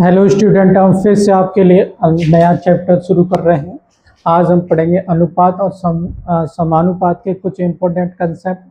Hello student, हम फिर से आपके लिए नया चैप्टर शुरू कर रहे हैं। आज हम पढ़ेंगे अनुपात और समानुपात के कुछ इम्पोर्टेंट कंसेप्ट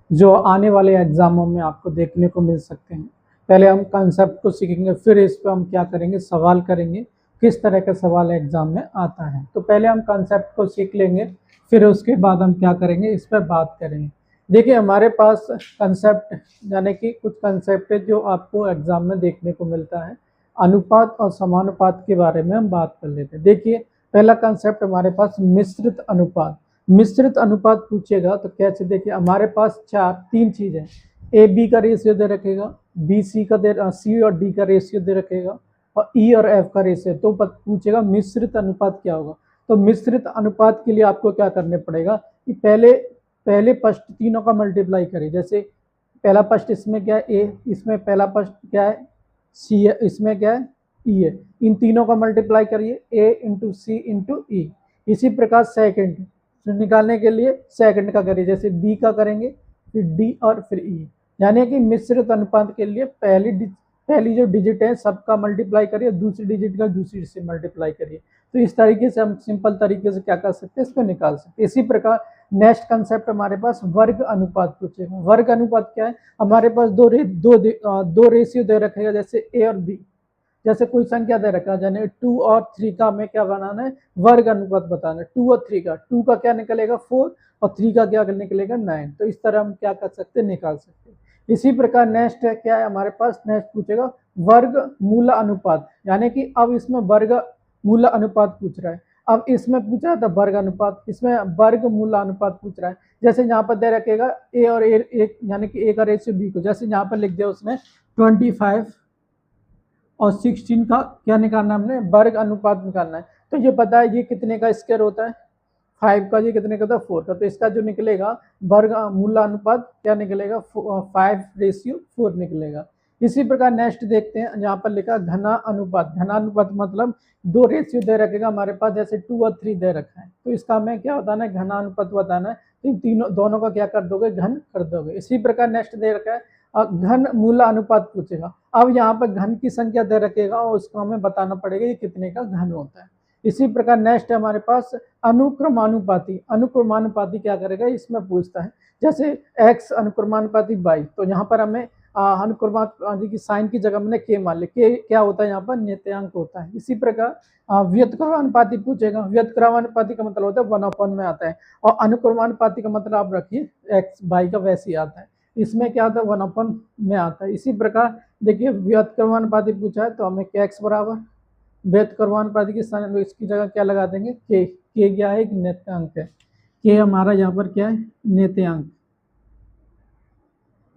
जो आने वाले एग्जामों में आपको देखने को मिल सकते हैं। पहले हम कंसेप्ट को सीखेंगे, फिर इस पर हम क्या करेंगे, सवाल करेंगे किस तरह का सवाल एग्जाम में आता है। तो पहले हम कंसेप्ट को सीख लेंगे, फिर उसके बाद हम क्या करेंगे, इस पर बात करेंगे। देखिए, हमारे पास कंसेप्ट यानी कि कुछ कंसेप्ट है जो आपको एग्जाम में देखने को मिलता है। अनुपात और समानुपात के बारे में हम बात कर लेते हैं। देखिए, पहला कंसेप्ट हमारे पास मिश्रित अनुपात। मिश्रित अनुपात पूछेगा तो कैसे, देखिए हमारे पास तीन चीज़ है। ए बी का रेशियो दे रखेगा, बी सी का सी और डी का रेशियो दे रखेगा, और ई और एफ का रेशियो। तो पूछेगा मिश्रित अनुपात क्या होगा। तो मिश्रित अनुपात के लिए आपको क्या करने पड़ेगा कि पहले फर्स्ट तीनों का मल्टीप्लाई करें। जैसे पहला फर्स्ट इसमें क्या है, ए, इसमें पहला फर्स्ट क्या है, सी है, इसमें क्या है, ई है। इन तीनों का मल्टीप्लाई करिए, ए इंटू सी इंटू ई। इसी प्रकार सेकंड निकालने के लिए सेकंड का करिए, जैसे बी का करेंगे, फिर डी और फिर ई। यानी कि मिश्रित अनुपात के लिए पहली जो डिजिट है सबका मल्टीप्लाई करिए, दूसरी डिजिट का दूसरी से मल्टीप्लाई करिए। तो इस तरीके से हम सिंपल तरीके से क्या कर सकते हैं, इसको निकाल सकते हैं। इसी प्रकार नेक्स्ट कंसेप्ट हमारे पास वर्ग अनुपात पूछेगा। वर्ग अनुपात क्या है, हमारे पास दो रेशियो दे रखेगा, जैसे ए और बी। जैसे कोई संख्या दे रखा है, यानी 2 और 3 का हमें क्या बनाना है, वर्ग अनुपात बताना है। 2 और 3 का, 2 का क्या निकलेगा 4 और 3 का क्या निकलेगा 9। तो इस तरह हम क्या कर सकते हैं, निकाल सकते हैं। इसी प्रकार नेक्स्ट है क्या है हमारे पास, नेक्स्ट पूछेगा वर्ग मूल अनुपात। यानी कि अब इसमें वर्ग मूल अनुपात पूछ रहा है। अब इसमें पूछ रहा था वर्ग अनुपात, इसमें वर्ग मूल अनुपात पूछ रहा है। जैसे यहाँ पर दे रखेगा ए और ए, यानी कि ए का रेशियो बी को, जैसे यहाँ पर लिख दिया उसने 25 और 16 का क्या निकालना है, हमने वर्ग अनुपात निकालना है। तो ये पता है ये कितने का स्क्वायर होता है, 5 का, ये कितने का होता है 4 का। तो इसका जो निकलेगा वर्ग मूल अनुपात क्या निकलेगा, 5:4 निकलेगा। इसी प्रकार नेक्स्ट देखते हैं, यहाँ पर लिखा घना अनुपात। घना अनुपात मतलब दो रेशियो दे रखेगा हमारे पास, जैसे 2 और 3 दे रखा है। तो इसका हमें क्या बताना है, घना अनुपात बताना है। तो इन दोनों का क्या कर दोगे, घन कर दोगे। इसी प्रकार नेक्स्ट दे रखा है घन मूल अनुपात पूछेगा। अब यहाँ पर घन की संख्या दे रखेगा और उसको हमें बताना पड़ेगा ये कितने का घन होता है। इसी प्रकार नेक्स्ट है हमारे पास अनुक्रमानुपाती। अनुक्रमानुपाती क्या करेगा, इसमें पूछता है जैसे x अनुक्रमानुपाती y। तो यहाँ पर हमें अनुक्रमानुपाती की साइन की जगह मैंने k मान लिया। k क्या होता है, यहाँ पर नियतांक होता है। इसी प्रकार व्युत्क्रमानुपाती पूछेगा। व्युत्क्रमानुपाती का मतलब होता है 1/n में आता है, और अनुक्रमानुपाती का मतलब आप रखिए x y का वैसे ही आता है। इसमें क्या आता है 1/n में आता है। इसी प्रकार देखिए व्युत्क्रमानुपाती पूछा है तो हमें x बराबर व्युत्क्रमानुपाती की इसकी जगह क्या लगा देंगे, k क्या है, एक नियतांक है। k हमारा यहाँ पर क्या है, नियतांक,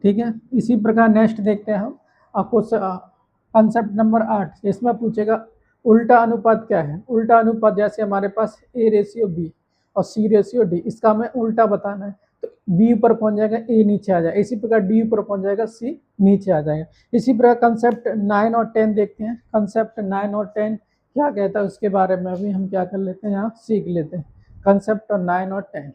ठीक है। इसी प्रकार नेक्स्ट देखते हैं हम आपको कंसेप्ट नंबर 8। इसमें पूछेगा उल्टा अनुपात क्या है। उल्टा अनुपात जैसे हमारे पास A/B और C/D, इसका हमें उल्टा बताना है। तो B ऊपर पहुंच जाएगा, A नीचे आ जाएगा। इसी प्रकार D ऊपर पहुंच जाएगा, C नीचे आ जाएगा। इसी प्रकार कंसेप्ट 9 और 10 देखते हैं। कंसेप्ट 9 और 10 क्या कहता है उसके बारे में अभी हम क्या कर लेते हैं, यहाँ सीख लेते हैं। कंसेप्ट 9 और 10।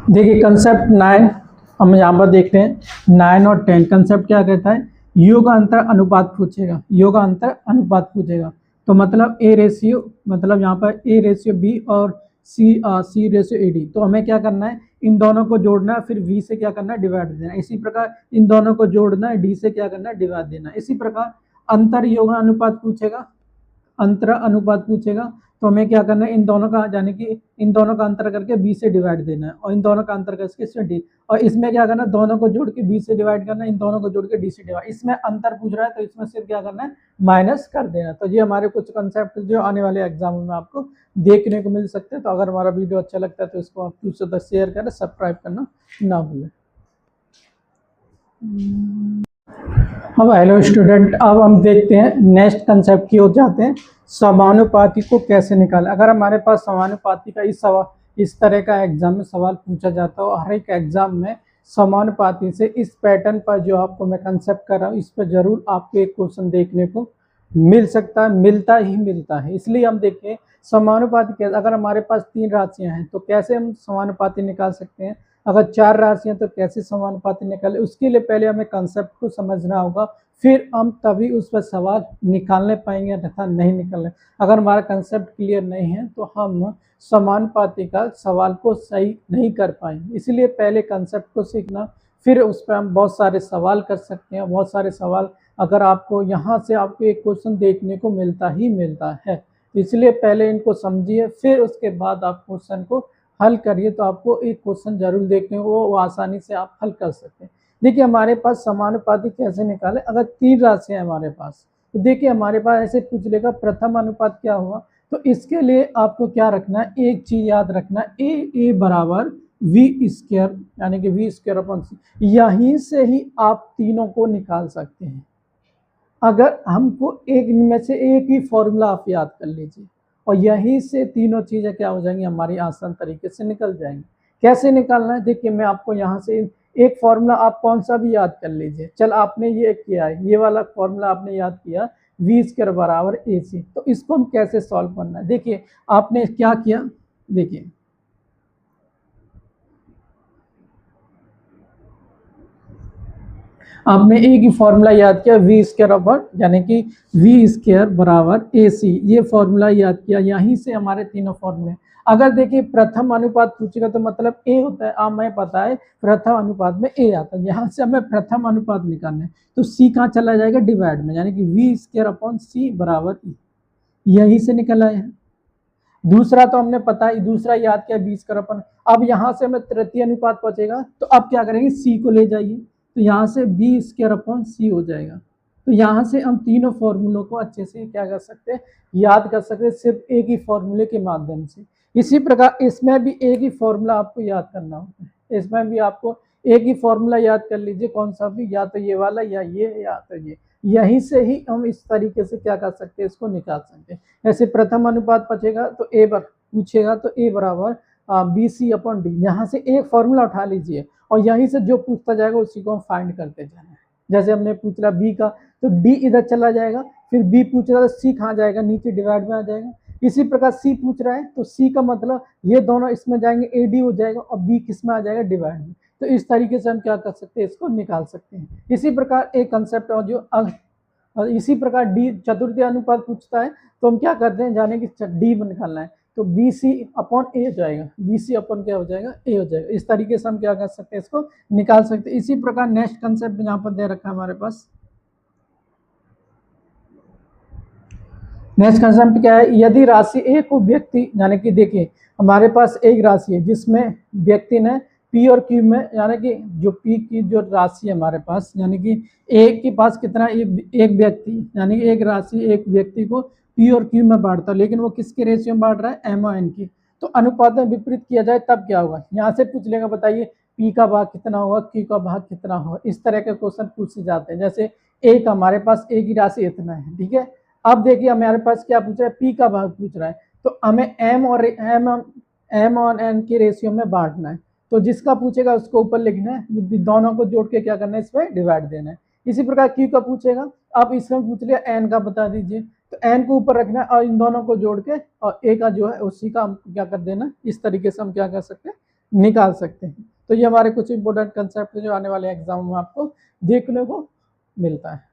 देखिए कंसेप्ट 9 हम यहाँ पर देखते हैं। 9 और 10 कंसेप्ट क्या कहता है, योग अंतर अनुपात पूछेगा। योग अंतर अनुपात पूछेगा तो मतलब A/, मतलब यहाँ पर A/B और C/AD। तो हमें क्या करना है, इन दोनों को जोड़ना है, फिर V से क्या करना है, डिवाइड देना है। इसी प्रकार इन दोनों को जोड़ना है, D से क्या करना है, डिवाइड देना है। इसी प्रकार अंतर योग अनुपात पूछेगा, अंतर अनुपात पूछेगा तो हमें क्या करना है, इन दोनों का यानी कि इन दोनों का अंतर करके b से डिवाइड देना है, और इन दोनों का अंतर करके इससे d, और इसमें क्या करना है, दोनों को जोड़ के b से डिवाइड करना है, इन दोनों को जोड़ के d से डिवाइड। इसमें अंतर पूछ रहा है तो इसमें सिर्फ क्या करना है, माइनस कर देना। तो ये हमारे कुछ कंसेप्ट जो आने वाले एग्जाम में आपको देखने को मिल सकते हैं। तो अगर हमारा वीडियो अच्छा लगता है तो इसको आप दूसरों तक शेयर करें, सब्सक्राइब करना ना भूलें। अब हेलो स्टूडेंट, अब हम देखते हैं नेक्स्ट कंसेप्ट की ओर जाते हैं, समानुपाती को कैसे निकालें। अगर हमारे पास समानुपाती का इस तरह का एग्जाम में सवाल पूछा जाता है और हर एक एग्जाम में समानुपाती से इस पैटर्न पर जो आपको मैं कंसेप्ट कर रहा हूँ, इस पर जरूर आपको एक क्वेश्चन देखने को मिल सकता है, मिलता ही मिलता है। इसलिए हम देखें समानुपाती कैसे, अगर हमारे पास 3 राशियां हैं तो कैसे हम समानुपाती निकाल सकते हैं, अगर 4 राशियां तो कैसे समानुपाती निकाले। उसके लिए पहले हमें कंसेप्ट को समझना होगा, फिर हम तभी उस पर सवाल निकालने पाएंगे, तथा नहीं निकालने। अगर हमारा कंसेप्ट क्लियर नहीं है तो हम समानुपाती का सवाल को सही नहीं कर पाएंगे। इसलिए पहले कंसेप्ट को सीखना, फिर उस पर हम बहुत सारे सवाल कर सकते हैं। बहुत सारे सवाल अगर आपको यहाँ से आपको एक क्वेश्चन देखने को मिलता ही मिलता है, इसलिए पहले इनको समझिए, फिर उसके बाद आप क्वेश्चन को हल करिए, तो आपको एक क्वेश्चन जरूर देखने वो आसानी से आप हल कर सकते हैं। देखिए हमारे पास समानुपाती कैसे निकाले, अगर 3 राशियां हमारे पास, तो देखिए हमारे पास ऐसे पूछ लेगा प्रथम अनुपात क्या हुआ, तो इसके लिए आपको क्या रखना है, एक चीज याद रखना, ए बराबर वी स्क्वायर, यानी कि वी स्क्वायर अपॉन सी। यहीं से ही आप तीनों को निकाल सकते हैं। अगर हमको एक में से एक ही फॉर्मूला आप याद कर लीजिए और यहीं से तीनों चीजें क्या हो जाएंगी, हमारी आसान तरीके से निकल जाएंगी। कैसे निकालना है, देखिए मैं आपको यहाँ से एक फॉर्मूला आप कौन सा भी याद कर लीजिए। चल आपने ये किया है, ये वाला फॉर्मूला आपने याद किया, वी स्क्वायर बराबर ए सी। तो इसको हम कैसे सॉल्व करना है, देखिए आपने क्या किया, देखिए आपने एक ही फॉर्मूला याद किया, वी स्क्वायर अपॉन, यानी कि वी स्क्वायर बराबर ए सी, ये फॉर्मूला याद किया। यहीं से हमारे तीनों फॉर्मूले। अगर देखिए प्रथम अनुपात पूछेगा तो मतलब ए होता है, हमें पता है प्रथम अनुपात में ए आता है। यहाँ से हमें प्रथम अनुपात निकालना है, तो सी कहाँ चला जाएगा, डिवाइड में, यानी कि वी स्क्वायर अपॉन सी बराबर ई, यहीं से निकल आया है। दूसरा तो हमने पता है, दूसरा याद किया 20 कर अपन। अब यहाँ से हमें तृतीय अनुपात पहुंचेगा, तो अब क्या करेंगे, सी को ले जाइए, तो यहाँ से बी स्क्वायर अपॉन सी हो जाएगा। तो यहाँ से हम तीनों फॉर्मूलों को अच्छे से क्या कर सकते हैं, याद कर सकते हैं, सिर्फ एक ही फॉर्मूले के माध्यम से। इसी प्रकार इसमें भी एक ही फॉर्मूला आपको याद करना होता है, इसमें भी आपको एक ही फॉर्मूला याद कर लीजिए, कौन सा भी, या तो ये वाला या ये, या तो ये। यहीं से ही हम इस तरीके से क्या कर सकते हैं, इसको निकाल सकते हैं। ऐसे प्रथम अनुपात बचेगा तो ए बर पूछेगा तो ए बराबर बी सी अपॉन डी, यहाँ से एक फॉर्मूला उठा लीजिए और यहीं से जो पूछता जाएगा उसी को हम फाइंड करते जाना है। जैसे हमने पूछ लिया बी का, तो डी इधर चला जाएगा, फिर बी पूछ रहा है तो सी कहाँ जाएगा, नीचे डिवाइड में आ जाएगा। इसी प्रकार सी पूछ रहा है तो सी का मतलब ये दोनों इसमें जाएंगे, ए डी हो जाएगा, और बी किस में आ जाएगा, डिवाइड में। तो इस तरीके से हम क्या कर सकते हैं, इसको निकाल सकते हैं। इसी प्रकार एक कंसेप्ट और जो और इसी प्रकार डी चतुर्थी अनुपात पूछता है तो हम क्या करते हैं, जाने की डी निकालना है, तो बी सी अपॉन ए हो जाएगा, बी सी अपॉन क्या हो जाएगा, ए हो जाएगा। इस तरीके से हम क्या कर सकते हैं, इसको निकाल सकते हैं। इसी प्रकार नेक्स्ट कंसेप्ट यहाँ पर दे रखा है हमारे पास। नेक्स्ट कंसेप्ट क्या है, यदि राशि ए को व्यक्ति, यानी कि देखिए हमारे पास एक राशि है जिसमें व्यक्ति ने पी और क्यू में, यानी कि जो पी की जो राशि है हमारे पास, यानी कि ए के पास कितना, एक व्यक्ति, यानी कि एक राशि एक व्यक्ति को पी और क्यू में बांटता है, लेकिन वो किसके रेशियो में बांट रहा है, एम और एन की। तो अनुपात में विपरीत किया जाए तब क्या होगा, यहाँ से पूछ लेगा, बताइए पी का भाग कितना होगा, क्यू का भाग कितना होगा। इस तरह के क्वेश्चन पूछे जाते हैं। जैसे ए का हमारे पास ए की राशि इतना है, ठीक है। अब देखिए हमारे पास क्या पूछ रहा है, पी का भाग पूछ रहा है, तो हमें एम और एन के रेशियो में बांटना है। तो जिसका पूछेगा उसको ऊपर लिखना है, दोनों को जोड़ के क्या करना है, इसमें डिवाइड देना है। इसी प्रकार क्यू का पूछेगा, अब इसमें पूछ लिया एन का बता दीजिए, तो एन को ऊपर रखना है और इन दोनों को जोड़ के, और ए का जो है उसी का हम क्या कर देना। इस तरीके से हम क्या कर सकते हैं, निकाल सकते हैं। तो ये हमारे कुछ इंपॉर्टेंट कंसेप्ट जो आने वाले एग्जाम में आपको देखने को मिलता है।